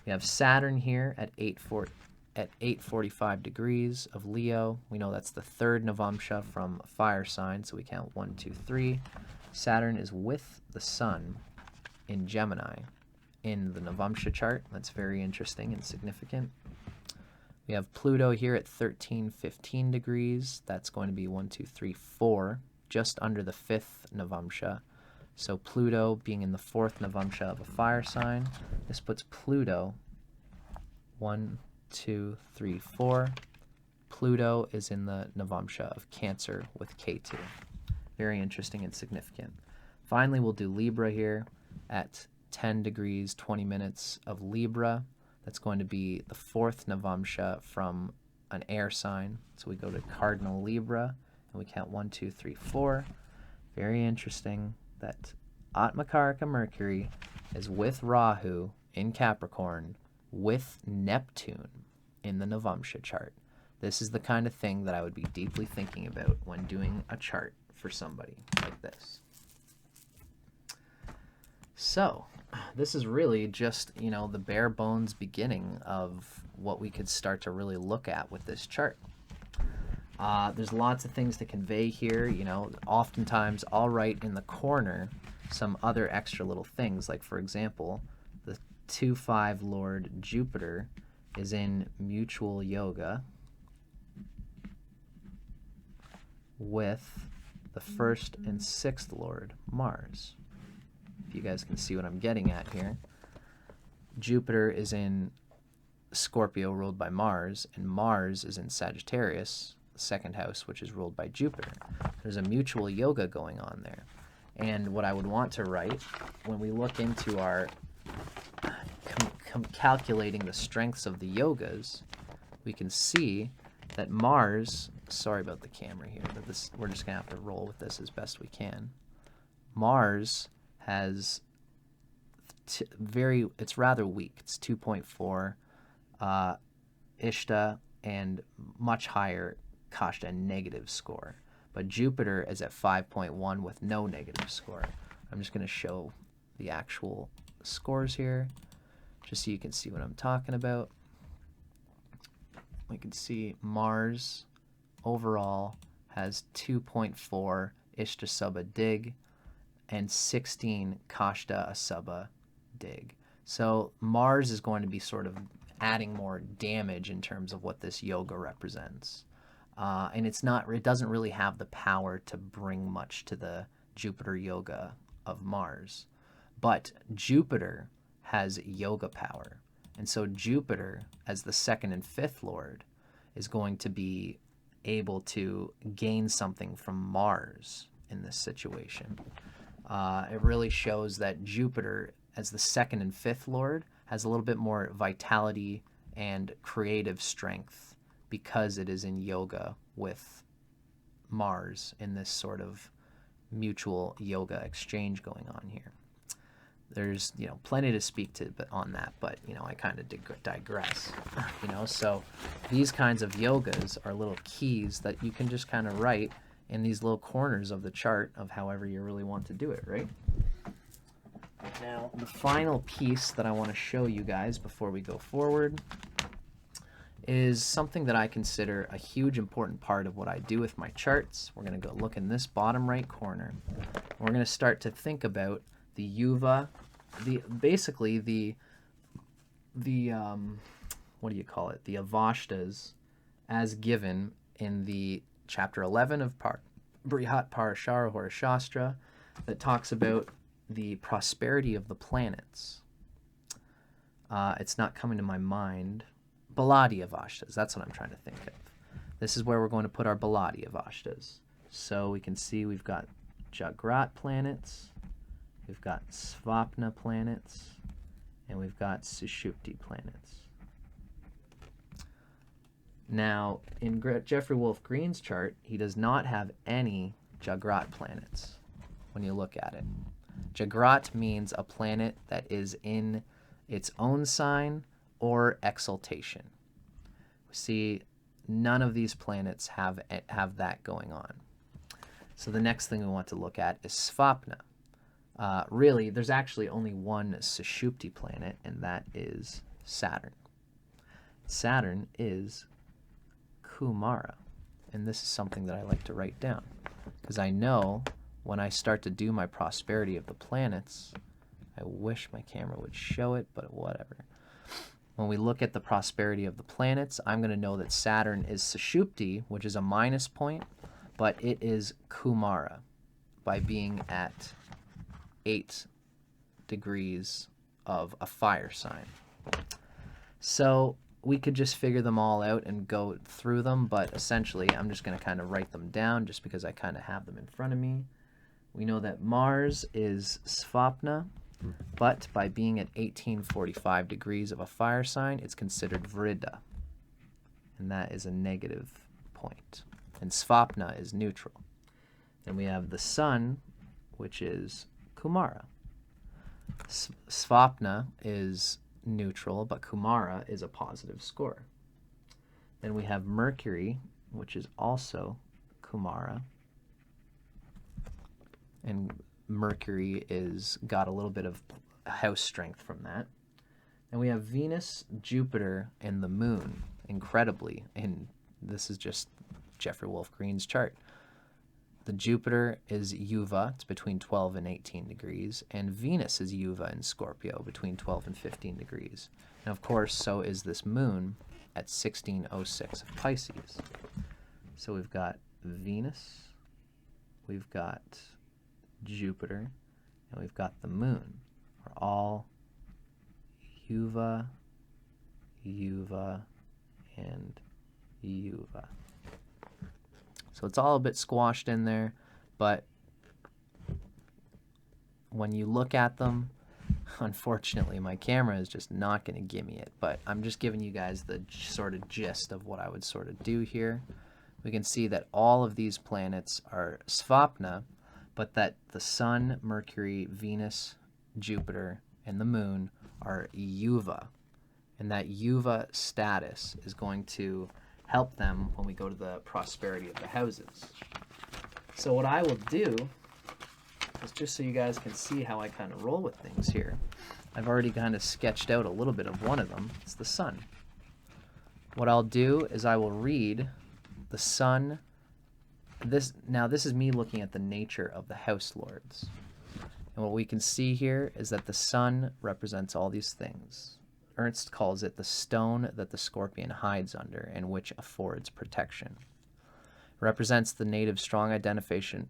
We have Saturn here at 845 degrees of Leo. We know that's the 3rd Navamsha from a fire sign, so we count 1, 2, 3. Saturn is with the Sun in Gemini in the Navamsha chart. That's very interesting and significant. We have Pluto here at 1315 degrees. That's going to be 1, 2, 3, 4, just under the 5th Navamsha. So Pluto being in the 4th Navamsha of a fire sign, this puts Pluto 1, 2, 3, 4. Pluto is in the Navamsha of Cancer with K2. Very interesting and significant. Finally, we'll do Libra here at 10 degrees 20 minutes of Libra. That's going to be the 4th Navamsha from an air sign. So we go to cardinal Libra and we count 1, 2, 3, 4. Very interesting that Atmakaraka Mercury is with Rahu in Capricorn with Neptune in the Navamsha chart. This is the kind of thing that I would be deeply thinking about when doing a chart for somebody like this. So this is really just, the bare bones beginning of what we could start to really look at with this chart. There's lots of things to convey here. Oftentimes I'll write in the corner some other extra little things, like for example, the 2-5 Lord Jupiter is in mutual yoga with the 1st and 6th Lord, Mars. If you guys can see what I'm getting at here. Jupiter is in Scorpio, ruled by Mars, and Mars is in Sagittarius, the 2nd house, which is ruled by Jupiter. There's a mutual yoga going on there. And what I would want to write when we look into our calculating the strengths of the yogas, we can see that Mars, sorry about the camera here, but this, we're just going to have to roll with this as best we can. Mars has it's rather weak. It's 2.4 Ishta and much higher Kashta negative score. But Jupiter is at 5.1 with no negative score. I'm just going to show the actual scores here, just so you can see what I'm talking about. We can see Mars overall has 2.4 Ishta Subha Dig and 16 Kashta Asubha Dig. So Mars is going to be sort of adding more damage in terms of what this yoga represents. And it doesn't really have the power to bring much to the Jupiter yoga of Mars. But Jupiter has yoga power. And so Jupiter, as the 2nd and 5th Lord, is going to be able to gain something from Mars in this situation. It really shows that Jupiter, as the 2nd and 5th Lord, has a little bit more vitality and creative strength because it is in yoga with Mars in this sort of mutual yoga exchange going on here. There's, plenty to speak to on that, but, I kind of digress, So these kinds of yogas are little keys that you can just kind of write in these little corners of the chart of however you really want to do it, right? Now, the final piece that I want to show you guys before we go forward is something that I consider a huge important part of what I do with my charts. We're going to go look in this bottom right corner. We're going to start to think about the yuva, basically the what do you call it? The avashtas as given in the chapter 11 of Brihat Parashara Hora Shastra that talks about the prosperity of the planets. It's not coming to my mind. Baladi avashtas, that's what I'm trying to think of. This is where we're going to put our Baladi avashtas. So we can see we've got Jagrat planets, we've got Svapna planets, and we've got Sushupti planets. Now, in Jeffrey Wolf Green's chart, he does not have any Jagrat planets when you look at it. Jagrat means a planet that is in its own sign or exaltation. See, none of these planets have that going on. So the next thing we want to look at is Svapna. Really, there's actually only one Sushupti planet, and that is Saturn. Saturn is Kumara, and this is something that I like to write down, because I know when I start to do my prosperity of the planets, I wish my camera would show it, but whatever. When we look at the prosperity of the planets, I'm going to know that Saturn is Sushupti, which is a minus point, but it is Kumara by being at 8 degrees of a fire sign. So we could just figure them all out and go through them, but essentially I'm just going to kind of write them down just because I kind of have them in front of me. We know that Mars is Svapna, but by being at 1845 degrees of a fire sign, it's considered Vriddha, and that is a negative point. And Svapna is neutral. Then we have the Sun, which is Kumara. Svapna is neutral, but Kumara is a positive score. Then we have Mercury, which is also Kumara. And Mercury is got a little bit of house strength from that. And we have Venus, Jupiter, and the Moon, incredibly, and this is just Jeffrey Wolf Green's chart. the Jupiter is Yuva, it's between 12 and 18 degrees, and Venus is Yuva in Scorpio, between 12 and 15 degrees. And of course, so is this moon at 1606 of Pisces. So we've got Venus, we've got Jupiter, and we've got the moon. We're all Yuva, Yuva, and Yuva. So it's all a bit squashed in there, but when you look at them, unfortunately, my camera is just not going to give me it, but I'm just giving you guys the sort of gist of what I would sort of do here. We can see that all of these planets are Svapna, but that the Sun, Mercury, Venus, Jupiter, and the Moon are Yuva. And that Yuva status is going to help them when we go to the prosperity of the houses. So what I will do is, just so you guys can see how I kind of roll with things here, I've already kind of sketched out a little bit of one of them. It's the Sun. What I'll do is I will read the Sun. This is me looking at the nature of the house lords. And what we can see here is that the Sun represents all these things. Ernst calls it the stone that the scorpion hides under and which affords protection. It represents the native's strong identification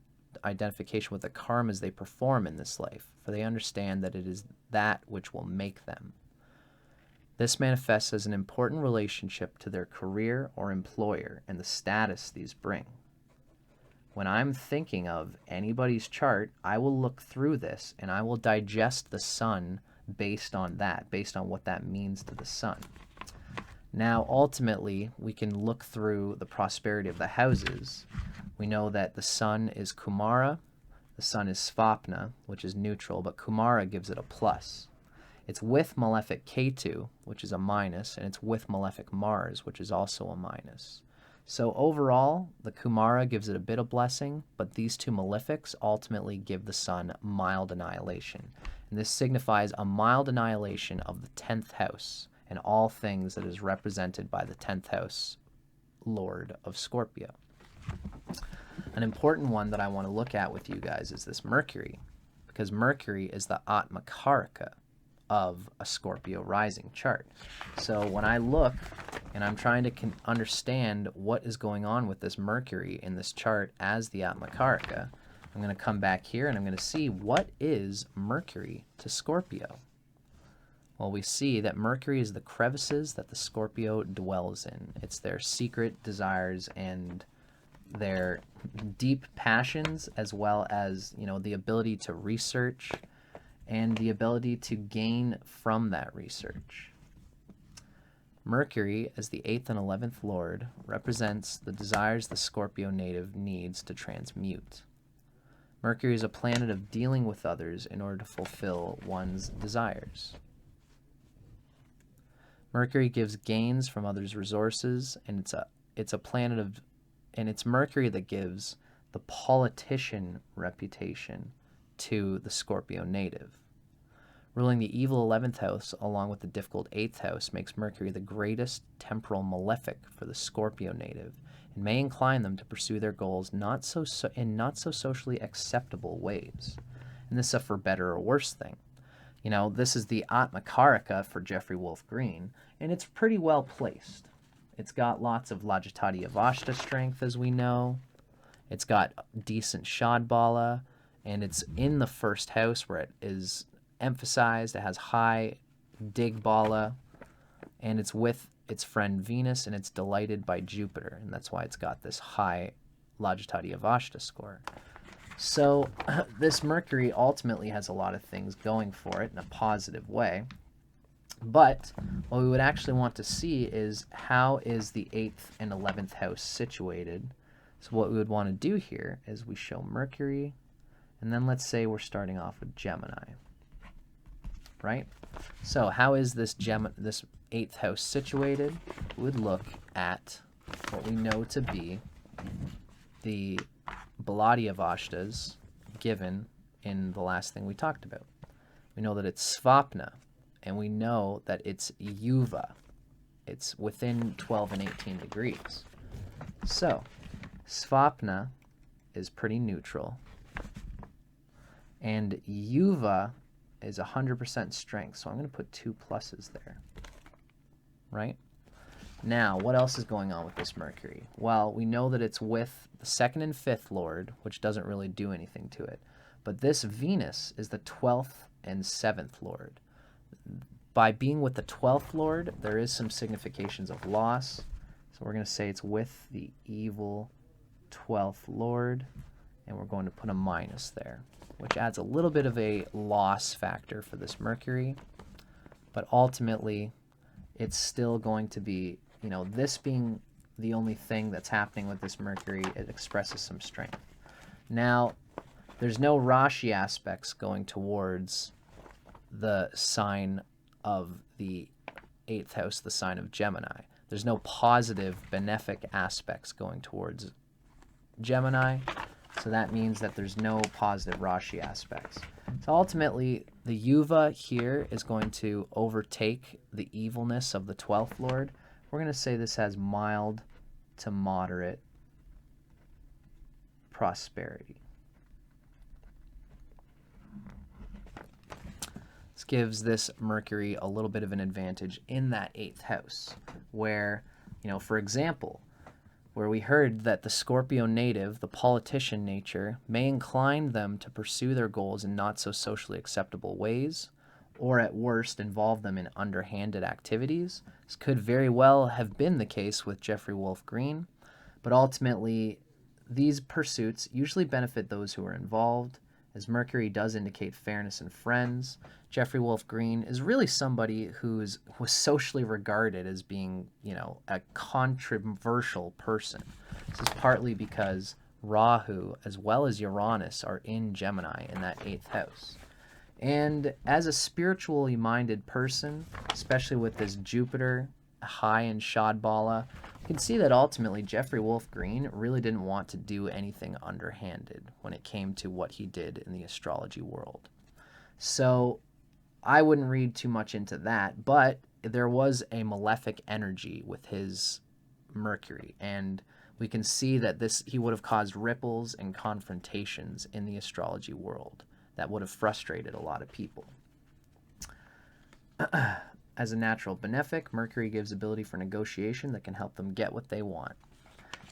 with the karmas they perform in this life, for they understand that it is that which will make them. This manifests as an important relationship to their career or employer and the status these bring. When I'm thinking of anybody's chart, I will look through this and I will digest the Sun based on that, based on what that means to the Sun. Now, ultimately, we can look through the prosperity of the houses. We know that the Sun is Kumara, the Sun is Svapna, which is neutral, but Kumara gives it a plus. It's with malefic Ketu, which is a minus, and it's with malefic Mars, which is also a minus. So overall, the Kumara gives it a bit of blessing, but these two malefics ultimately give the Sun mild annihilation. And this signifies a mild annihilation of the 10th house and all things that is represented by the 10th house Lord of Scorpio. An important one that I want to look at with you guys is this Mercury, because Mercury is the Atma Karaka of a Scorpio rising chart. So when I look and I'm trying to understand what is going on with this Mercury in this chart as the Atma Karaka, I'm going to come back here and I'm going to see what is Mercury to Scorpio. Well, we see that Mercury is the crevices that the Scorpio dwells in. It's their secret desires and their deep passions, as well as, the ability to research and the ability to gain from that research. Mercury, as the 8th and 11th Lord, represents the desires the Scorpio native needs to transmute. Mercury is a planet of dealing with others in order to fulfill one's desires. Mercury gives gains from others' resources, and it's a planet of, and it's Mercury that gives the politician reputation to the Scorpio native. Ruling the evil 11th house along with the difficult 8th house makes Mercury the greatest temporal malefic for the Scorpio native, and may incline them to pursue their goals in not so socially acceptable ways. And this is a for better or worse thing. This is the Atma Karaka for Jeffrey Wolf Green, and it's pretty well placed. It's got lots of Lagitadi avastha strength, as we know. It's got decent Shad bala, and it's in the first house where it is emphasized. It has high dig bala, and it's with its friend Venus, and it's delighted by Jupiter, and that's why it's got this high Lagitadi avastha score. So this Mercury ultimately has a lot of things going for it in a positive way. But what we would actually want to see is how is the 8th and 11th house situated. So what we would want to do here is we show Mercury, and then let's say we're starting off with Gemini, right? So how is this 8th house situated? We would look at what we know to be the Baladi avashtas given in the last thing we talked about. We know that it's Svapna, and we know that it's Yuva. It's within 12 and 18 degrees. So Svapna is pretty neutral. And Yuva is 100% strength, so I'm going to put 2 pluses there, right? Now, what else is going on with this Mercury? Well, we know that it's with the 2nd and 5th Lord, which doesn't really do anything to it. But this Venus is the 12th and 7th Lord. By being with the 12th Lord, there is some significations of loss. So we're going to say it's with the evil 12th Lord, and we're going to put a minus there, which adds a little bit of a loss factor for this Mercury. But ultimately, it's still going to be, you know, this being the only thing that's happening with this Mercury, it expresses some strength. Now, there's no Rashi aspects going towards the sign of the 8th house, the sign of Gemini. There's no positive benefic aspects going towards Gemini, so that means that there's no positive Rashi aspects. So ultimately, the Yuva here is going to overtake the evilness of the 12th Lord. We're going to say this has mild to moderate prosperity. This gives this Mercury a little bit of an advantage in that 8th house, where, you know, for example, where we heard that the Scorpio native, the politician nature, may incline them to pursue their goals in not so socially acceptable ways, or at worst involve them in underhanded activities. This could very well have been the case with Jeffrey Wolf Green, but ultimately these pursuits usually benefit those who are involved, as Mercury does indicate fairness in friends. Jeffrey Wolf Green is really somebody was socially regarded as being, you know, a controversial person. This is partly because Rahu as well as Uranus are in Gemini in that 8th house. And as a spiritually minded person, especially with this Jupiter high in Shad bala, you can see that ultimately Jeffrey Wolf Green really didn't want to do anything underhanded when it came to what he did in the astrology world. So I wouldn't read too much into that, but there was a malefic energy with his Mercury, and we can see that he would have caused ripples and confrontations in the astrology world that would have frustrated a lot of people. As a natural benefic, Mercury gives ability for negotiation that can help them get what they want.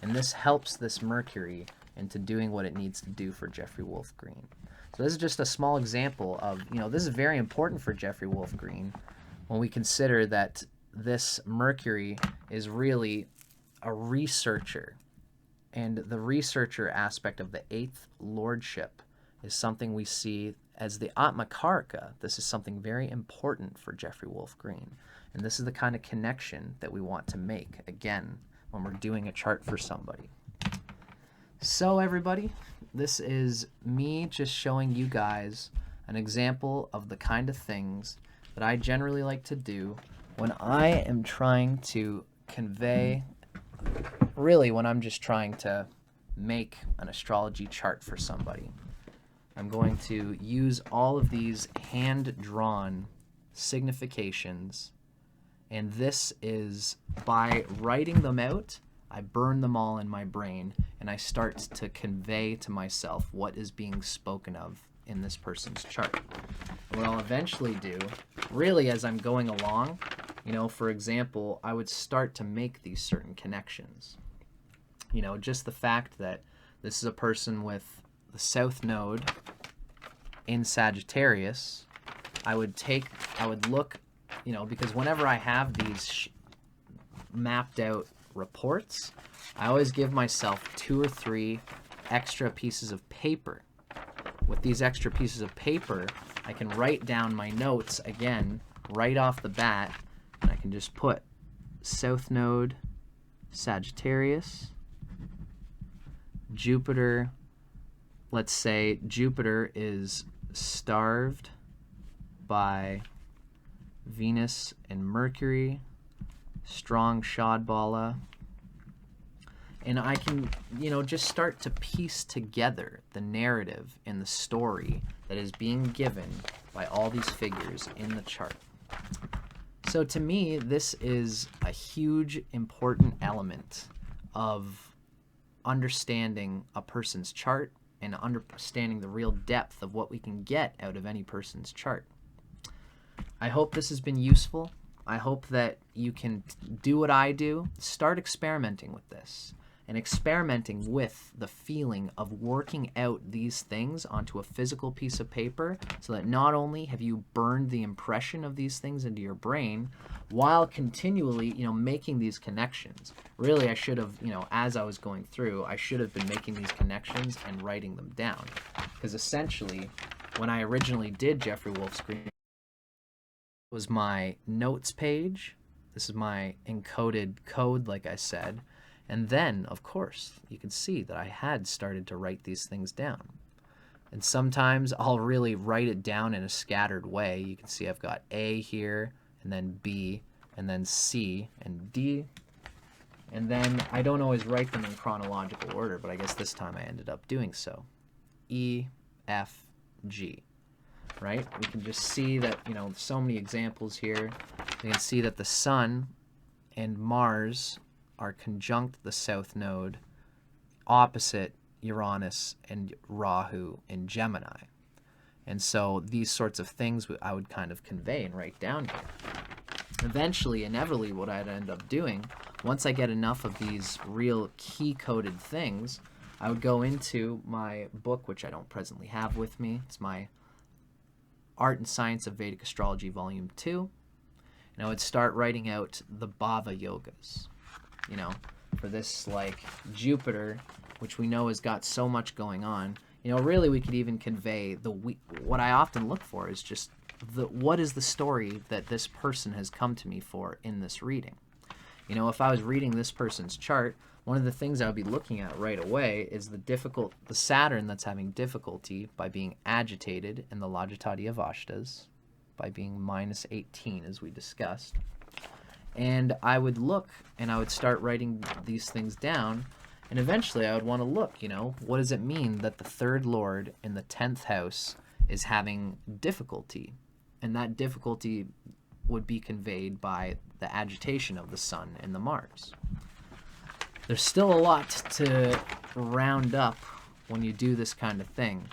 And this helps this Mercury into doing what it needs to do for Jeffrey Wolf Green. So this is just a small example of, you know, this is very important for Jeffrey Wolf Green when we consider that this Mercury is really a researcher. And the researcher aspect of the 8th lordship is something we see as the Atma Karaka. This is something very important for Jeffrey Wolf Green. And this is the kind of connection that we want to make, again, when we're doing a chart for somebody. So everybody, this is me just showing you guys an example of the kind of things that I generally like to do when I am trying to convey, really when I'm just trying to make an astrology chart for somebody. I'm going to use all of these hand-drawn significations, and this is by writing them out, I burn them all in my brain, and I start to convey to myself what is being spoken of in this person's chart. What I'll eventually do, really as I'm going along, you know, for example, I would start to make these certain connections. You know, just the fact that this is a person with the South Node in Sagittarius, I would look, you know, because whenever I have these mapped out reports, I always give myself 2 or 3 extra pieces of paper. With these extra pieces of paper, I can write down my notes again right off the bat, and I can just put South Node, Sagittarius, Jupiter. Let's say Jupiter is starved by Venus and Mercury, strong Shad bala. And I can, you know, just start to piece together the narrative and the story that is being given by all these figures in the chart. So to me, this is a huge, important element of understanding a person's chart and understanding the real depth of what we can get out of any person's chart. I hope this has been useful. I hope that you can do what I do. Start experimenting with this and experimenting with the feeling of working out these things onto a physical piece of paper, so that not only have you burned the impression of these things into your brain while continually, making these connections. Really, I should have, as I was going through, I should have been making these connections and writing them down. Because essentially, when I originally did Jeffrey Wolf's Green, was my notes page. This is my encoded code, like I said. And then, of course, you can see that I had started to write these things down. And sometimes I'll really write it down in a scattered way. You can see I've got A here, and then B, and then C, and D. And then I don't always write them in chronological order, but I guess this time I ended up doing so. E, F, G. Right? We can just see that, so many examples here. We can see that the Sun and Mars are conjunct the South Node, opposite Uranus and Rahu in Gemini. And so these sorts of things I would kind of convey and write down here. Eventually, inevitably, what I'd end up doing, once I get enough of these real key-coded things, I would go into my book, which I don't presently have with me. It's my Art and Science of Vedic Astrology, Volume 2. And I would start writing out the bhava yogas. For this, like, Jupiter, which we know has got so much going on, really we could even convey what I often look for is just what is the story that this person has come to me for in this reading. If I was reading this person's chart, one of the things I would be looking at right away is the Saturn that's having difficulty by being agitated in the Lagitadi avasthas, by being minus 18, as we discussed. And I would look and I would start writing these things down, and eventually I would want to look, what does it mean that the third lord in the 10th house is having difficulty? And that difficulty would be conveyed by the agitation of the Sun and the Mars. There's still a lot to round up when you do this kind of thing,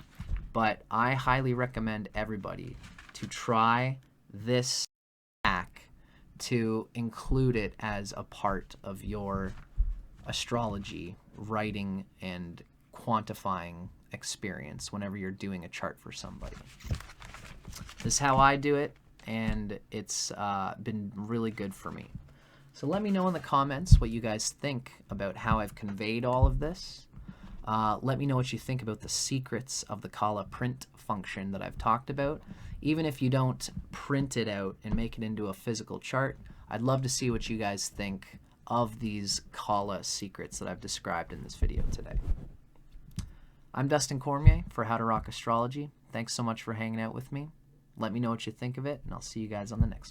but I highly recommend everybody to try this hack to include it as a part of your astrology writing and quantifying experience whenever you're doing a chart for somebody. This is how I do it, and it's been really good for me. So let me know in the comments what you guys think about how I've conveyed all of this. Let me know what you think about the secrets of the kala print function that I've talked about. Even if you don't print it out and make it into a physical chart, I'd love to see what you guys think of these kala secrets that I've described in this video today. I'm Dustin Cormier for How to Rock Astrology. Thanks so much for hanging out with me. Let me know what you think of it, and I'll see you guys on the next one.